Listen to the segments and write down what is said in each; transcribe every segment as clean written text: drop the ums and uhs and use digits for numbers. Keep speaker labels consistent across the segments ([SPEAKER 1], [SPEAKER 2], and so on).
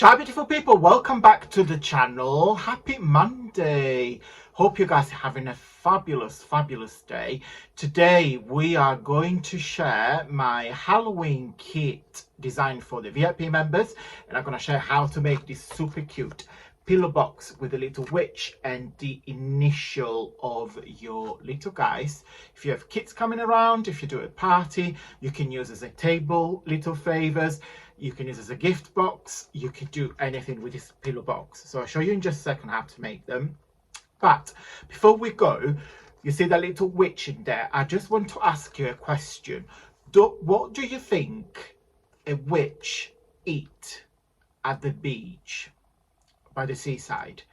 [SPEAKER 1] Ciao beautiful people, welcome back to the channel. Happy Monday. Hope you guys are having a fabulous day. Today we are going to share my Halloween kit designed for the VIP members, and I'm going to share how to make this super cute pillow box with a little witch and the initial of your little guys. If you have kids coming around, if you do a party, you can use as a table little favors. You can use as a gift box. You can do anything with this pillow box. So I'll show you in just a second how to make them. But before we go, you see that little witch in there. I just want to ask you a question. What do you think a witch eat at the beach by the seaside?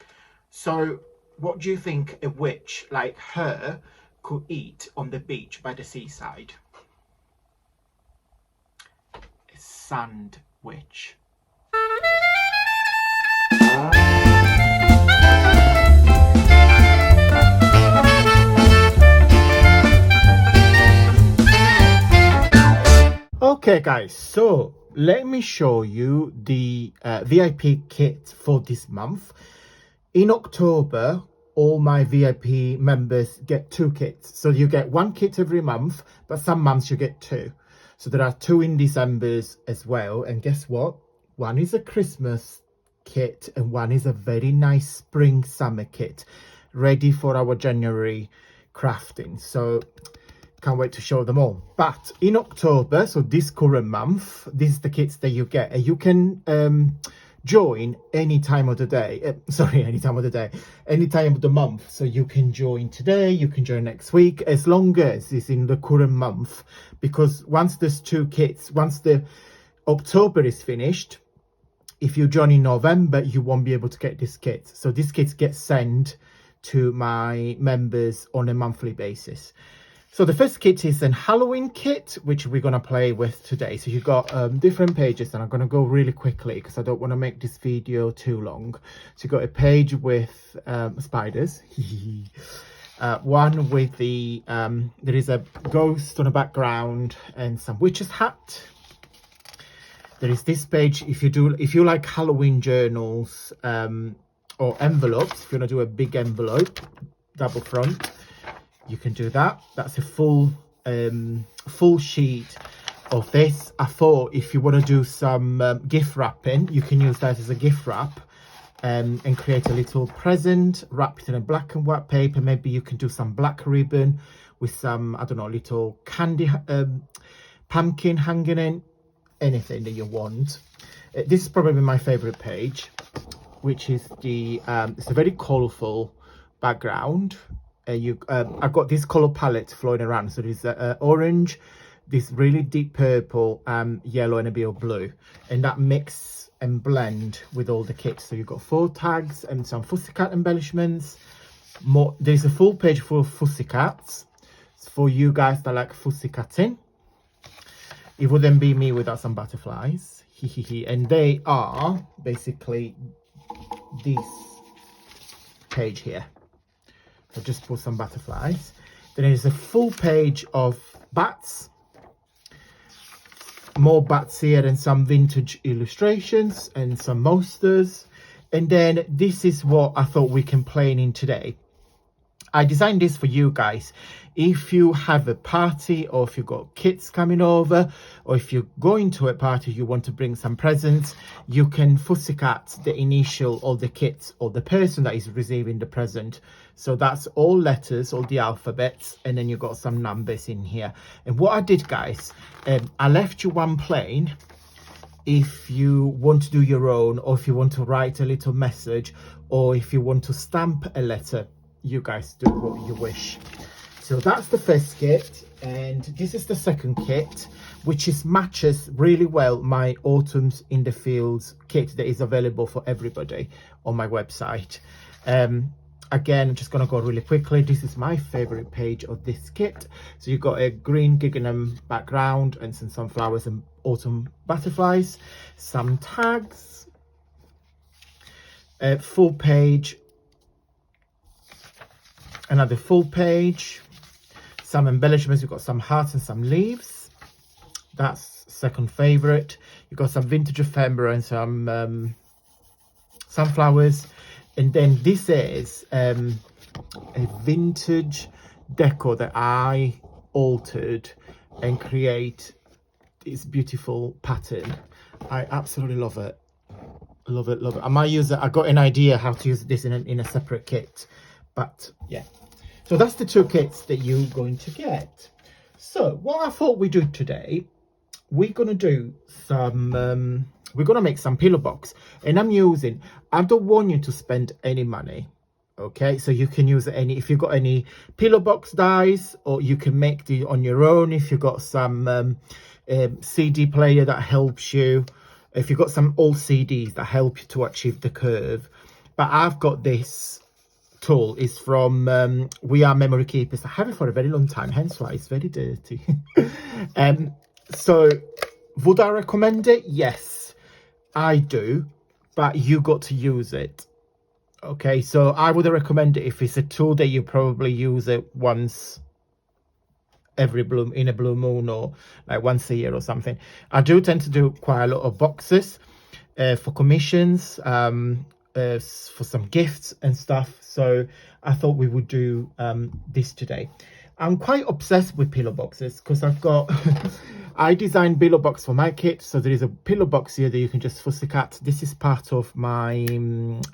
[SPEAKER 1] So what do you think a witch like her could eat on the beach by the seaside? Sand witch. Okay guys, so let me show you the VIP kit for this month. In October, all my VIP members get 2 kits. So you get 1 kit every month, but some months you get 2. So there are 2 in December's as well. And guess what? One is a Christmas kit and one is a very nice spring summer kit ready for our January crafting. So can't wait to show them all. But in October, so this current month, this is the kits that you get. And you can join any time of the day. Any time of the month. So you can join today, you can join next week, as long as it's in the current month. Because once there's 2 kits, once the October is finished, if you join in November, you won't be able to get this kit. So this kit gets sent to my members on a monthly basis. So the first kit is an Halloween kit, which we're going to play with today. So you've got different pages, and I'm going to go really quickly because I don't want to make this video too long. So you've got a page with spiders. One with the, there is a ghost on the background and some witch's hat. There is this page, if you like Halloween journals or envelopes, if you want to do a big envelope, double front, you can do that. That's a full sheet of this. I thought if you want to do some gift wrapping, you can use that as a gift wrap and create a little present, wrap it in a black and white paper. Maybe you can do some black ribbon with some, I don't know, little candy pumpkin hanging in, anything that you want. This is probably my favorite page, which is the it's a very colorful background. I've got this color palette flowing around. So there's orange, this really deep purple, yellow, and a bit of blue, and that mix and blend with all the kits. So you've got 4 tags and some fussy cat embellishments. There's a full page full of fussy cats. It's for you guys that like fussy catting. It wouldn't be me without some butterflies. And they are basically this page here. So just put some butterflies. Then there's a full page of bats. More bats here and some vintage illustrations and some monsters. And then this is what I thought we can play in today. I designed this for you guys. If you have a party, or if you've got kids coming over, or if you're going to a party, you want to bring some presents, you can fussy cat the initial or the kit or the person that is receiving the present. So that's all letters, all the alphabets, and then you've got some numbers in here. And what I did, guys, I left you one plain. If you want to do your own, or if you want to write a little message, or if you want to stamp a letter, you guys do what you wish. So that's the first kit, and this is the second kit, which matches really well my Autumns in the Fields kit that is available for everybody on my website. Again, I'm just going to go really quickly. This is my favorite page of this kit. So you've got a green Guggenheim background and some sunflowers and autumn butterflies, some tags, a full page, another full page, some embellishments. You've got some hearts and some leaves. That's second favorite. You've got some vintage ephemera and some sunflowers. And then this is a vintage decor that I altered and create this beautiful pattern. I absolutely love it. Love it, love it. I might use it. I got an idea how to use this in a separate kit, but yeah. So that's the two kits that you're going to get. So what I thought we'd do today, we're gonna do some we're gonna make some pillow box, and I don't want you to spend any money, okay? So you can use any, if you've got any pillow box dies, or you can make the on your own if you've got some CD player that helps you, if you've got some old CDs that help you to achieve the curve. But I've got this tool, is from We Are Memory Keepers. I have it for a very long time, hence why it's very dirty. So would I recommend it? Yes, I do, but you got to use it. Okay, so I would recommend it if it's a tool that you probably use it once every in a blue moon, or like once a year or something. I do tend to do quite a lot of boxes for commissions, for some gifts and stuff. So I thought we would do this today. I'm quite obsessed with pillow boxes because I've got I designed pillow box for my kit. So there is a pillow box here that you can just fussy cut. This is part of my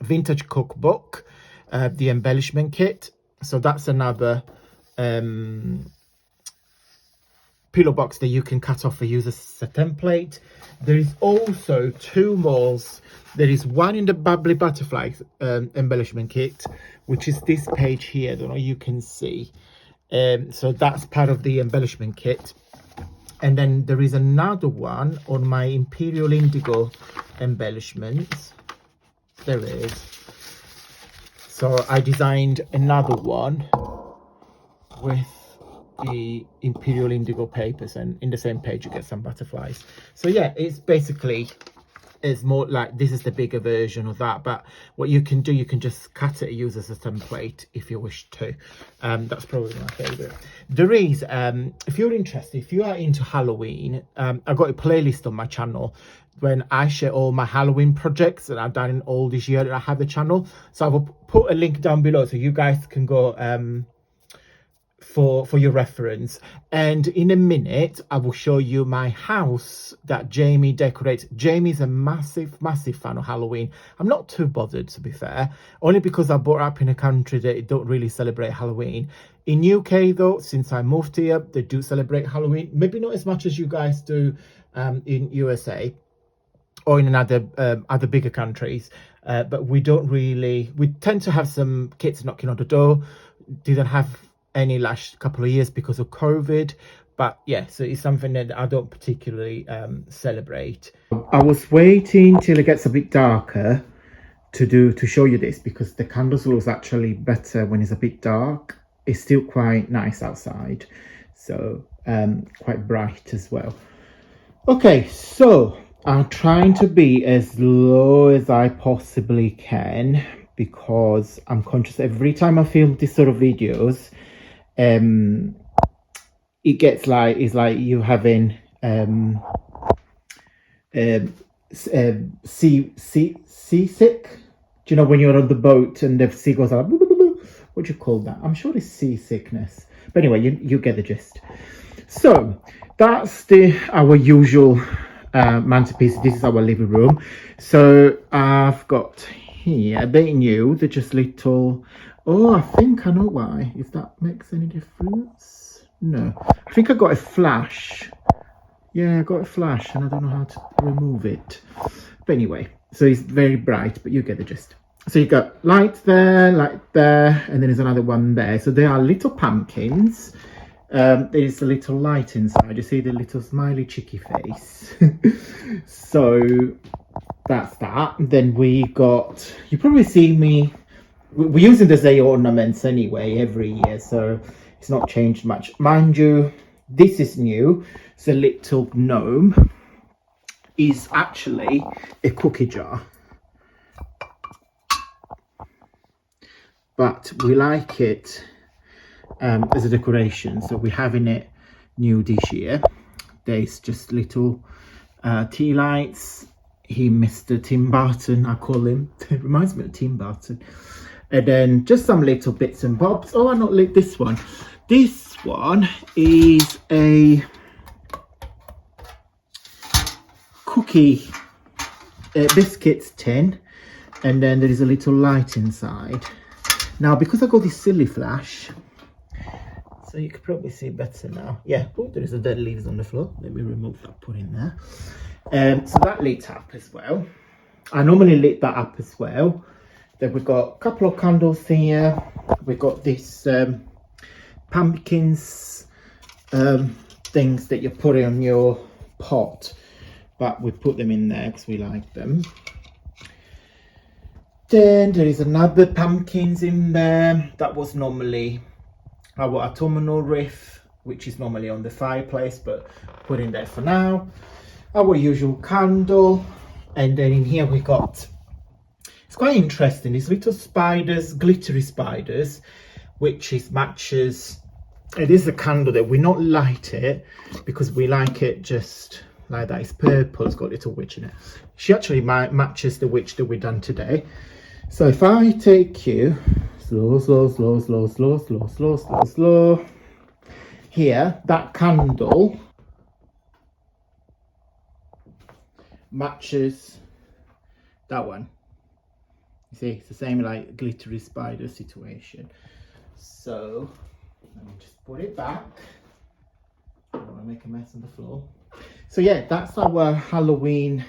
[SPEAKER 1] vintage cookbook, the embellishment kit. So that's another pillow box that you can cut off and use as a template. There is also two more. There is one in the bubbly butterflies embellishment kit, which is this page here. I don't know, you can see. So that's part of the embellishment kit. And then there is another one on my Imperial Indigo embellishments. There it is. So I designed another one with the Imperial Indigo papers, and in the same page you get some butterflies. So yeah, it's basically, it's more like, this is the bigger version of that, but what you can do, you can just cut it and use as a template if you wish to. That's probably my favorite. There is, if you're interested, if you are into Halloween, I've got a playlist on my channel when I share all my Halloween projects that I've done in all this year that I have the channel. So I will put a link down below so you guys can go for your reference. And in a minute I will show you my house that Jamie decorates. Jamie's a massive fan of Halloween. I'm not too bothered, to be fair, only because I brought up in a country that don't really celebrate Halloween. In UK though, since I moved here, they do celebrate Halloween, maybe not as much as you guys do in USA or in other bigger countries, but we don't really, we tend to have some kids knocking on the door. Didn't have any last couple of years because of COVID, but yeah, so it's something that I don't particularly celebrate. I was waiting till it gets a bit darker to show you this, because the candles looks actually better when it's a bit dark. It's still quite nice outside, so quite bright as well. Okay, so I'm trying to be as low as I possibly can, because I'm conscious every time I film this sort of videos, it gets like, it's like you having seasick. Do you know when you're on the boat and the seagulls are like, boo, boo, boo, boo. What do you call that? I'm sure it's seasickness, but anyway, you get the gist. So that's our usual mantelpiece. This is our living room. So I've got here, they knew they're just little, oh, I think I know why, if that makes any difference. No, I think I got a flash. Yeah, I got a flash and I don't know how to remove it. But anyway, so it's very bright, but you get the gist. So you got light there, and then there's another one there. So they are little pumpkins. There is a little light inside. You see the little smiley cheeky face. So that's that. Then we got, you probably see me, we're using the Zay ornaments anyway every year, so it's not changed much. Mind you, this is new. It's a little gnome. Is actually a cookie jar, but we like it as a decoration, so we're having it new this year. There's just little tea lights Mr. Tim Burton, I call him. It reminds me of Tim Burton. And then just some little bits and bobs. Oh, I not lit this one. This one is a cookie biscuits tin, and then there is a little light inside. Now, because I got this silly flash, so you can probably see better now. Yeah, oh, there is a dead leaves on the floor. Let me remove that, put in there. So that lit up as well. I normally lit that up as well. Then we've got a couple of candles here. We've got this pumpkins things that you put on your pot, but we put them in there because we like them. Then there is another pumpkins in there. That was normally our autumnal wreath, which is normally on the fireplace, but put in there for now. Our usual candle, and then in here we got, it's quite interesting, these little spiders, glittery spiders, which is matches. It is a candle that we not light it because we like it just like that. It's purple, it's got a little witch in it. She actually matches the witch that we done today. So if I take you slow, slow, slow, slow, slow, slow, slow, slow, slow, here, that candle matches that one. You see, it's the same like glittery spider situation. So let me just put it back. I don't want to make a mess on the floor. So yeah, that's our Halloween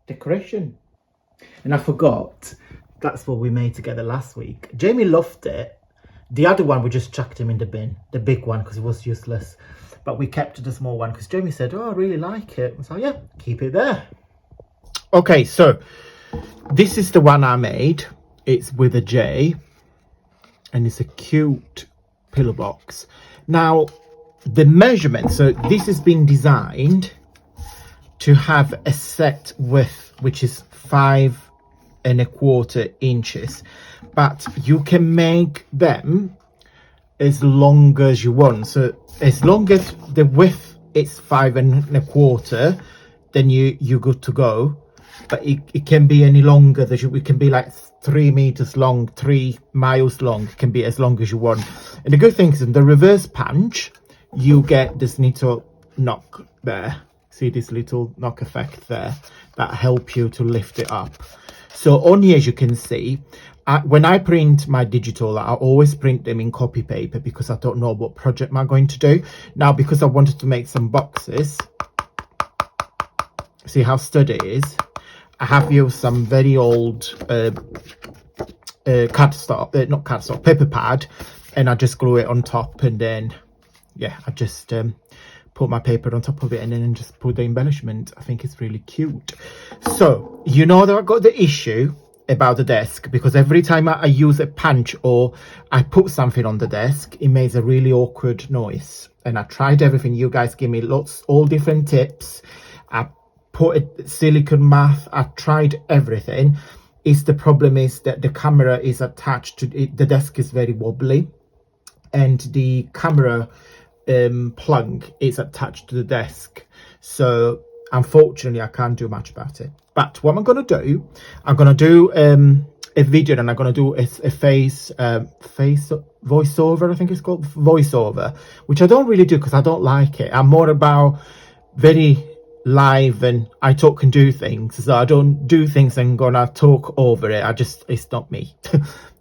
[SPEAKER 1] decoration. And I forgot, that's what we made together last week. Jamie loved it. The other one we just chucked him in the bin, the big one, because it was useless. But we kept the small one because Jamie said, oh, I really like it. So yeah, keep it there. Okay, so this is the one I made. It's with a J, and it's a cute pillow box. Now, the measurement, so this has been designed to have a set width, which is 5¼ inches, but you can make them as long as you want. So as long as the width is 5¼ then you're good to go. But it can be any longer. It can be like 3 meters long, 3 miles long. It can be as long as you want. And the good thing is in the reverse punch, you get this little knock there. See this little knock effect there that help you to lift it up. So on here, as you can see, when I print my digital, I always print them in copy paper because I don't know what project I'm going to do. Now, because I wanted to make some boxes, see how sturdy it is. I have used some very old cardstock, not cardstock, paper pad, and I just glue it on top, and then yeah, I just put my paper on top of it and then just put the embellishment. I think it's really cute. So you know that I got the issue about the desk because every time I use a punch or I put something on the desk, it makes a really awkward noise. And I tried everything. You guys give me all different tips. I put a silicone mat. I tried everything. The problem is that the camera is attached to it. The desk is very wobbly, and the camera plug is attached to the desk. So unfortunately, I can't do much about it. But what I'm going to do, I'm going to do a video, and I'm going to do a face voiceover, I think it's called, voiceover, which I don't really do because I don't like it. I'm more about very live, and I talk and do things. So I don't do things and gonna talk over it. It's not me.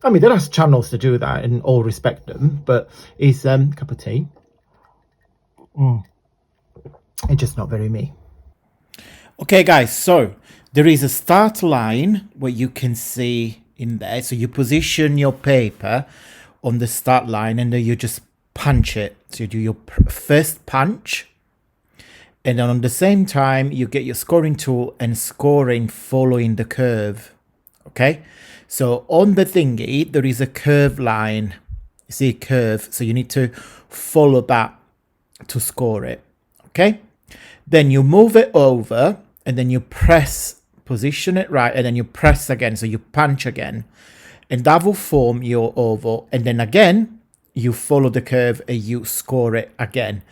[SPEAKER 1] I mean, there are channels to do that and all respect them, but it's a cup of tea. It's just not very me. Okay guys, so there is a start line where you can see in there. So you position your paper on the start line and then you just punch it. So you do your first punch, and then on the same time you get your scoring tool and scoring following the curve. Okay, so on the thingy there is a curve line. You see a curve, so you need to follow that to score it. Okay, then you move it over and then you press, position it right, and then you press again, so you punch again, and that will form your oval. And then again you follow the curve and you score it again.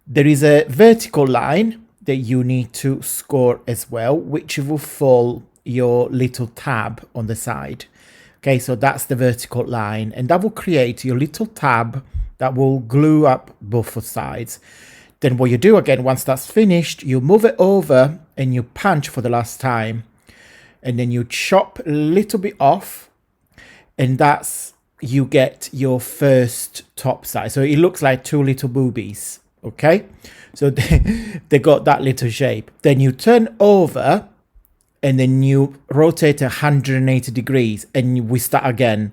[SPEAKER 1] There is a vertical line that you need to score as well, which will fall your little tab on the side. Okay, so that's the vertical line, and that will create your little tab that will glue up both sides. Then what you do again, once that's finished, you move it over and you punch for the last time, and then you chop a little bit off, and that's, you get your first top side. So it looks like two little boobies. Okay, so they got that little shape. Then you turn over and then you rotate 180 degrees and we start again.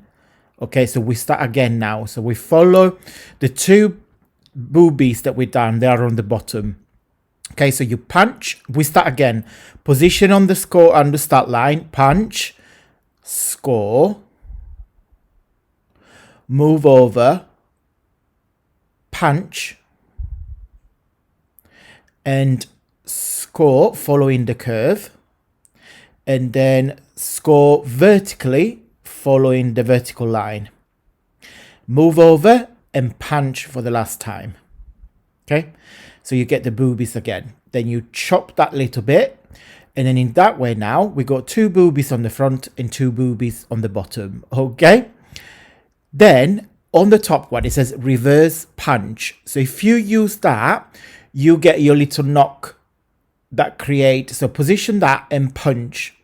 [SPEAKER 1] Okay, so we start again now. So we follow the two boobies that we done. They are on the bottom. Okay, so you punch, we start again. Position on the score on the start line, punch, score, move over, punch, and score following the curve, and then score vertically following the vertical line. Move over and punch for the last time. Okay, so you get the boobies again. Then you chop that little bit, and then in that way now we got two boobies on the front and two boobies on the bottom. Okay, then on the top one it says reverse punch. So if you use that, you get your little knock that create. So position that and punch,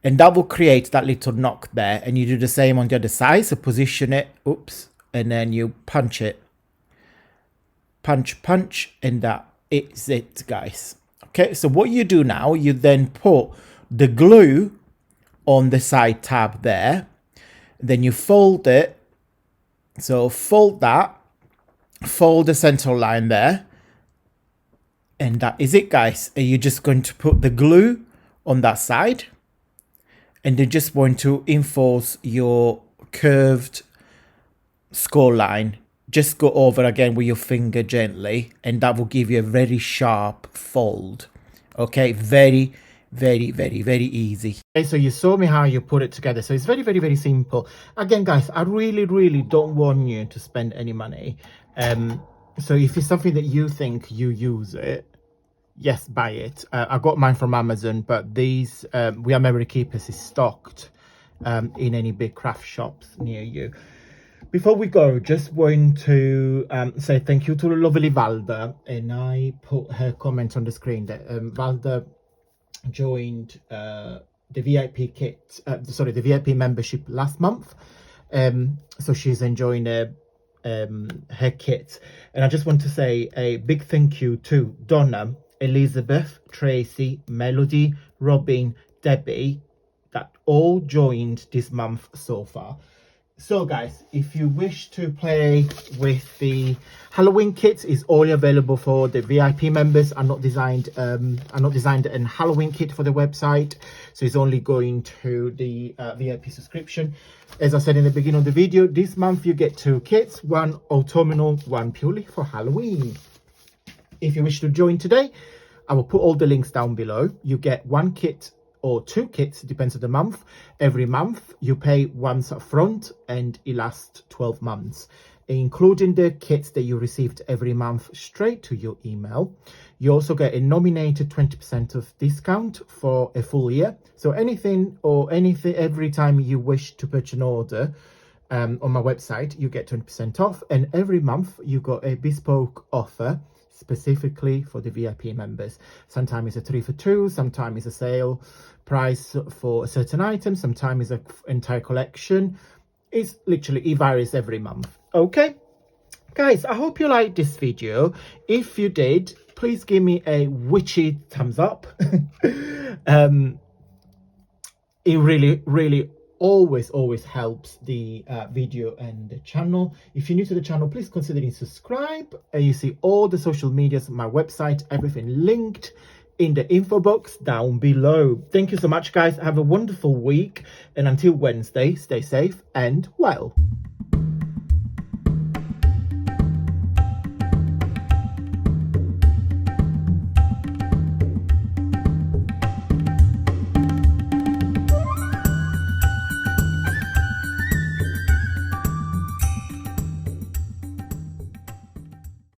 [SPEAKER 1] and that will create that little knock there. And you do the same on the other side. So position it, oops, and then you punch it, punch, punch, and that is it, guys. Okay, so what you do now, you then put the glue on the side tab there, then you fold it. So fold that, fold the central line there, and that is it, guys. And you're just going to put the glue on that side, and you're just going to enforce your curved score line. Just go over again with your finger gently, and that will give you a very sharp fold. Okay, very, very, very, very easy. Okay, so you saw me how you put it together. So it's very, very, very simple. Again, guys, I really, really don't want you to spend any money. So if it's something that you think you use it, yes, buy it. I got mine from Amazon, but these We Are Memory Keepers is stocked in any big craft shops near you. Before we go, just want to say thank you to the lovely Valda, and I put her comment on the screen that Valda joined the VIP kit, the VIP membership last month. So she's enjoying her kit, and I just want to say a big thank you to Donna, Elizabeth, Tracy, Melody, Robin, Debbie, that all joined this month so far. So guys, if you wish to play with the Halloween kit, is only available for the VIP members. I'm not designed a Halloween kit for the website, so it's only going to the VIP subscription. As I said in the beginning of the video, this month you get two kits, one autumnal, one purely for Halloween. If you wish to join today, I will put all the links down below. You get one kit or two kits, depends on the month. Every month you pay once up front, and it lasts 12 months, including the kits that you received every month straight to your email. You also get a nominated 20% of discount for a full year. So anything every time you wish to purchase an order on my website, you get 20% off, and every month you got a bespoke offer specifically for the VIP members. Sometimes it's a 3 for 2, sometimes it's a sale price for a certain item, sometimes it's an entire collection. It's literally, it varies every month. Okay, guys, I hope you liked this video. If you did, please give me a witchy thumbs up. It really always helps the video and the channel. If you're new to the channel, please consider subscribe. You see all the social medias, my website, everything linked in the info box down below. Thank you so much, guys. Have a wonderful week, and until Wednesday, stay safe and well.